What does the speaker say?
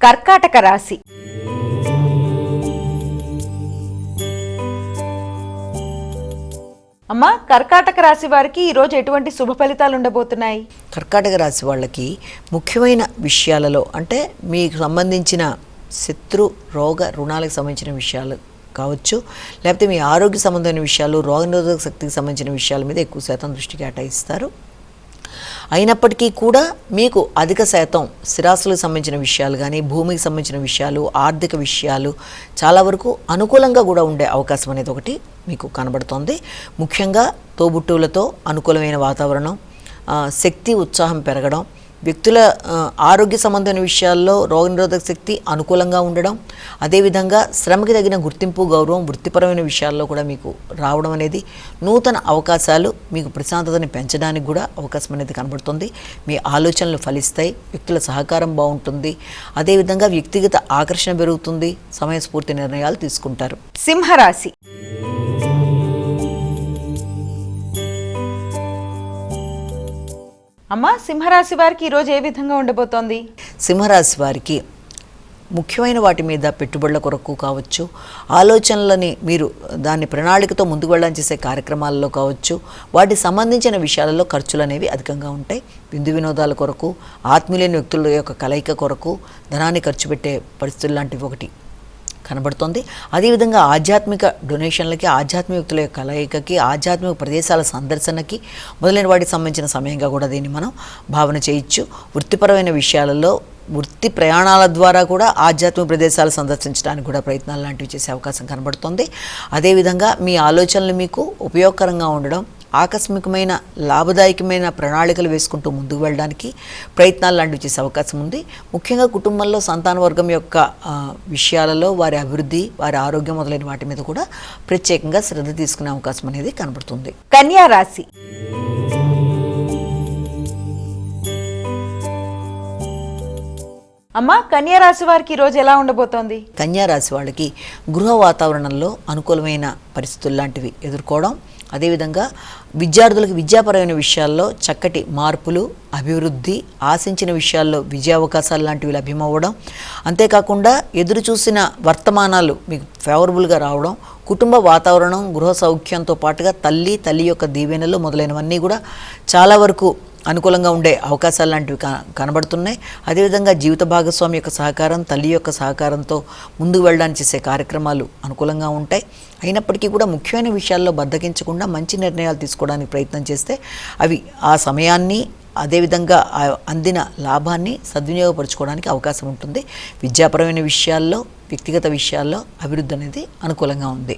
కర్కాటక రాశి. అమ్మా, కర్కాటక రాశి వారికి ఈరోజు ఎటువంటి శుభ ఫలితాలు ఉండబోతున్నాయి? కర్కాటక రాశి వాళ్ళకి ముఖ్యమైన విషయాలలో అంటే మీకు సంబంధించిన శత్రు రోగ రుణాలకు సంబంధించిన విషయాలు కావచ్చు, లేకపోతే మీ ఆరోగ్య సంబంధమైన విషయాలు, రోగనిరోధక శక్తికి సంబంధించిన విషయాల మీద ఎక్కువ శాతం దృష్టి కేటాయిస్తారు. అయినప్పటికీ కూడా మీకు అధిక శాతం స్థిరాస్తులకు సంబంధించిన విషయాలు కానీ, భూమికి సంబంధించిన విషయాలు, ఆర్థిక విషయాలు చాలా వరకు అనుకూలంగా కూడా ఉండే అవకాశం అనేది ఒకటి మీకు కనబడుతోంది. ముఖ్యంగా తోబుట్టువులతో అనుకూలమైన వాతావరణం, శక్తి ఉత్సాహం పెరగడం, వ్యక్తుల ఆరోగ్య సంబంధమైన విషయాల్లో రోగనిరోధక శక్తి అనుకూలంగా ఉండడం, అదేవిధంగా శ్రమకి తగిన గుర్తింపు, గౌరవం వృత్తిపరమైన విషయాల్లో కూడా మీకు రావడం అనేది నూతన అవకాశాలు మీకు ప్రశాంతతని పెంచడానికి కూడా అవకాశం అనేది కనబడుతుంది. మీ ఆలోచనలు ఫలిస్తాయి, వ్యక్తుల సహకారం బాగుంటుంది, అదేవిధంగా వ్యక్తిగత ఆకర్షణ పెరుగుతుంది, సమయస్ఫూర్తి నిర్ణయాలు తీసుకుంటారు. సింహరాశి. అమ్మా, సింహరాశి వారికి ఈరోజు ఏ విధంగా ఉండబోతోంది? సింహరాశి వారికి ముఖ్యమైన వాటి మీద పెట్టుబడుల కొరకు కావచ్చు, ఆలోచనలని మీరు దాన్ని ప్రణాళికతో ముందుకు వెళ్ళడానికి చేసే కార్యక్రమాల్లో కావచ్చు, వాటికి సంబంధించిన విషయాలలో ఖర్చులు అనేవి అధికంగా ఉంటాయి. విందు వినోదాల కొరకు, ఆత్మీయులైన వ్యక్తుల యొక్క కలయిక కొరకు ధనాన్ని ఖర్చు పెట్టే పరిస్థితులు లాంటివి ఒకటి కనబడుతోంది. అదేవిధంగా ఆధ్యాత్మిక డొనేషన్లకి, ఆధ్యాత్మిక వ్యక్తుల యొక్క కలయికకి, ఆధ్యాత్మిక ప్రదేశాల సందర్శనకి మొదలైన వాటికి సంబంధించిన సమయంగా కూడా దీన్ని మనం భావన చేయొచ్చు. వృత్తిపరమైన విషయాలలో వృత్తి ప్రయాణాల ద్వారా కూడా ఆధ్యాత్మిక ప్రదేశాలు సందర్శించడానికి కూడా ప్రయత్నాలు లాంటివి చేసే అవకాశం కనబడుతుంది. అదేవిధంగా మీ ఆలోచనలు మీకు ఉపయోగకరంగా ఉండడం, ఆకస్మికమైన లాభదాయకమైన ప్రణాళికలు వేసుకుంటూ ముందుకు వెళ్ళడానికి ప్రయత్నాలు లాంటివి చేసే అవకాశం ఉంది. ముఖ్యంగా కుటుంబంలో సంతాన వర్గం యొక్క విషయాలలో వారి అభివృద్ధి, వారి ఆరోగ్యం మొదలైన వాటి మీద కూడా ప్రత్యేకంగా శ్రద్ధ తీసుకునే అవకాశం అనేది కనబడుతుంది. కన్యా రాశి. అమ్మా, కన్యా రాశి వారికి ఈరోజు ఎలా ఉండబోతోంది? కన్యా రాశి వాళ్ళకి గృహ వాతావరణంలో అనుకూలమైన పరిస్థితులు లాంటివి ఎదుర్కోవడం, అదేవిధంగా విద్యార్థులకు విద్యాపరమైన విషయాల్లో చక్కటి మార్పులు, అభివృద్ధి, ఆశించిన విషయాల్లో విజయావకాశాలు లాంటివి లభ్యమవ్వడం, అంతేకాకుండా ఎదురు చూసిన వర్తమానాలు మీకు ఫేవరబుల్గా రావడం, కుటుంబ వాతావరణం, గృహ సౌఖ్యంతో పాటుగా తల్లి యొక్క దీవెనలు మొదలైనవన్నీ కూడా చాలా వరకు అనుకూలంగా ఉండే అవకాశాలు లాంటివి కనబడుతున్నాయి. అదేవిధంగా జీవిత భాగస్వామి యొక్క సహకారం, తల్లి యొక్క సహకారంతో ముందుకు వెళ్ళడానికి చేసే కార్యక్రమాలు అనుకూలంగా ఉంటాయి. అయినప్పటికీ కూడా ముఖ్యమైన విషయాల్లో బద్దకించకుండా మంచి నిర్ణయాలు తీసుకోవడానికి ప్రయత్నం చేస్తే అవి ఆ సమయాన్ని, అదేవిధంగా అందిన లాభాన్ని సద్వినియోగపరచుకోవడానికి అవకాశం ఉంటుంది. విద్యాపరమైన విషయాల్లో, వ్యక్తిగత విషయాల్లో అభివృద్ధి అనేది అనుకూలంగా ఉంది.